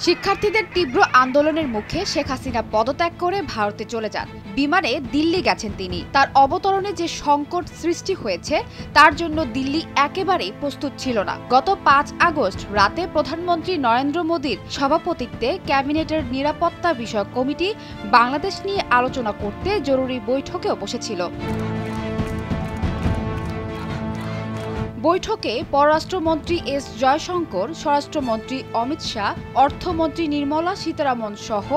শিক্ষার্থীদের তীব্র আন্দোলনের মুখে শেখ হাসিনা পদত্যাগ করে ভারতে চলে যান। বিমানে দিল্লি গেছেন তিনি। তার অবতরণে যে সংকট সৃষ্টি হয়েছে তার জন্য দিল্লি একেবারেই প্রস্তুত ছিল না। গত ৫ আগস্ট রাতে প্রধানমন্ত্রী নরেন্দ্র মোদীর সভাপতিত্বে ক্যাবিনেটের নিরাপত্তা বিষয়ক কমিটি বাংলাদেশ নিয়ে আলোচনা করতে জরুরি বৈঠকেও বসেছিল। বৈঠকে পররাষ্ট্রমন্ত্রী এস জয়শঙ্কর, স্বরাষ্ট্রমন্ত্রী অমিত শাহ, অর্থমন্ত্রী নির্মলা সীতারামন সহ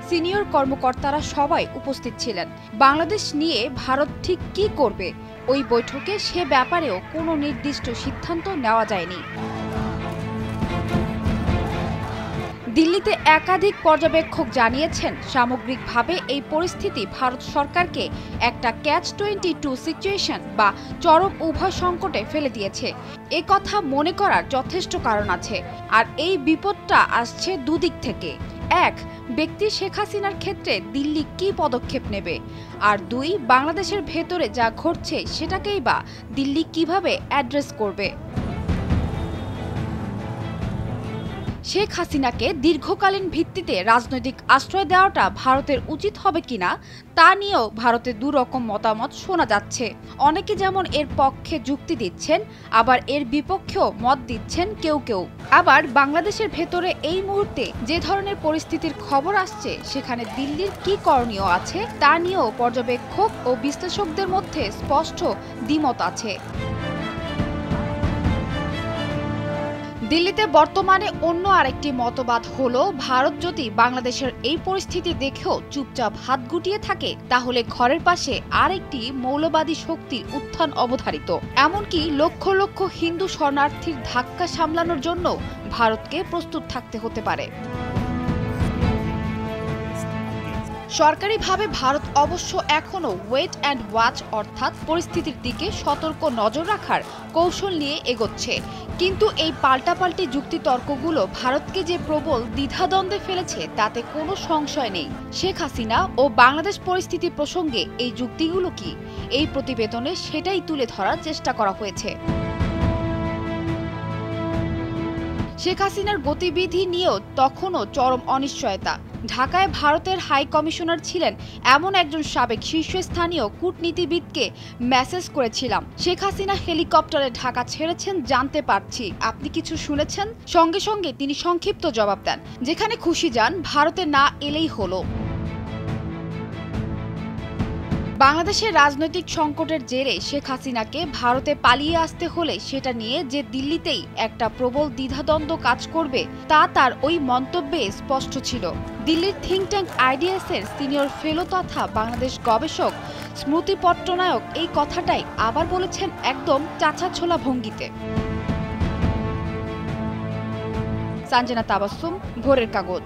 সিনিয়র কর্মকর্তারা সবাই উপস্থিত ছিলেন। বাংলাদেশ নিয়ে ভারত ঠিক কী করবে ওই বৈঠকে সে ব্যাপারেও কোনো নির্দিষ্ট সিদ্ধান্ত নেওয়া যায়নি। দিল্লিতে একাধিক পর্যবেক্ষক জানিয়েছেন, সামগ্রিকভাবে এই পরিস্থিতি ভারত সরকারকে একটা ক্যাচ-22 সিচুয়েশন বা চরম উভয় সংকটে ফেলে দিয়েছে। এ কথা মনে করার যথেষ্ট কারণ আছে। আর এই বিপদটা আসছে দুদিক থেকে। এক, ব্যক্তি শেখ হাসিনার ক্ষেত্রে দিল্লি কী পদক্ষেপ নেবে, আর দুই, বাংলাদেশের ভেতরে যা ঘটছে সেটাকেই বা দিল্লি কিভাবে অ্যাড্রেস করবে। শেখ হাসিনাকে দীর্ঘকালীন ভিত্তিতে রাজনৈতিক আশ্রয় দেওয়াটা ভারতের উচিত হবে কিনা তা নিয়েও ভারতে দুরকম মতামত শোনা যাচ্ছে। অনেকে যেমন এর পক্ষে যুক্তি দিচ্ছেন, আবার এর বিপক্ষেও মত দিচ্ছেন কেউ কেউ। আবার বাংলাদেশের ভেতরে এই মুহূর্তে যে ধরনের পরিস্থিতির খবর আসছে সেখানে দিল্লির কী করণীয় আছে তা নিয়েও পর্যবেক্ষক ও বিশ্লেষকদের মধ্যে স্পষ্ট দ্বিমত আছে। দিল্লিতে বর্তমানে অন্য আরেকটি মতবাদ হলো, ভারত যদি বাংলাদেশের এই পরিস্থিতি দেখেও চুপচাপ হাত গুটিয়ে থাকে তাহলে ঘরের পাশে আরেকটি মৌলবাদী শক্তির উত্থান অবধারিত। এমনকি লক্ষ লক্ষ হিন্দু শরণার্থীর ধাক্কা সামলানোর জন্য ভারতকে প্রস্তুত থাকতে হতে পারে। সরকারিভাবে ভারত অবশ্য এখনও ওয়েট অ্যান্ড ওয়াচ অর্থাৎ পরিস্থিতির দিকে সতর্ক নজর রাখার কৌশল নিয়ে এগোচ্ছে। কিন্তু এই পাল্টাপাল্টি যুক্তিতর্কগুলো ভারতকে যে প্রবল দ্বিধাদ্বন্দ্বে ফেলেছে তাতে কোনো সংশয় নেই। শেখ হাসিনা ও বাংলাদেশ পরিস্থিতি প্রসঙ্গে এই যুক্তিগুলো কি, এই প্রতিবেদনে সেটাই তুলে ধরার চেষ্টা করা হয়েছে। শেখ হাসিনার গতিবিধি নিয়েও তখনও চরম অনিশ্চয়তা। ঢাকায় ভারতের হাই কমিশনার ছিলেন এমন একজন সাবেক শীর্ষস্থানীয় কূটনীতিবিদকে মেসেজ করেছিলাম, শেখ হাসিনা হেলিকপ্টারে ঢাকা ছেড়েছেন জানতে পারছি, আপনি কিছু শুনেছেন? সঙ্গে সঙ্গে তিনি সংক্ষিপ্ত জবাব দেন, যেখানে খুশি যান, ভারতে না এলেই হলো। বাংলাদেশের রাজনৈতিক সংকটের জেরে শেখ হাসিনাকে ভারতে পালিয়ে আসতে হলে সেটা নিয়ে যে দিল্লিতেই একটা প্রবল দ্বিধাদ্বন্দ্ব কাজ করবে তা তার ওই মন্তব্যে স্পষ্ট ছিল। দিল্লির থিঙ্ক ট্যাঙ্ক আইডিয়াসের সিনিয়র ফেলো তথা বাংলাদেশ গবেষক স্মৃতি পট্টনায়ক এই কথাটাই আবার বলেছেন একদম চাঁচাছোলা ভঙ্গিতে। সানজিনা তাবাসসুম, ভোরের কাগজ।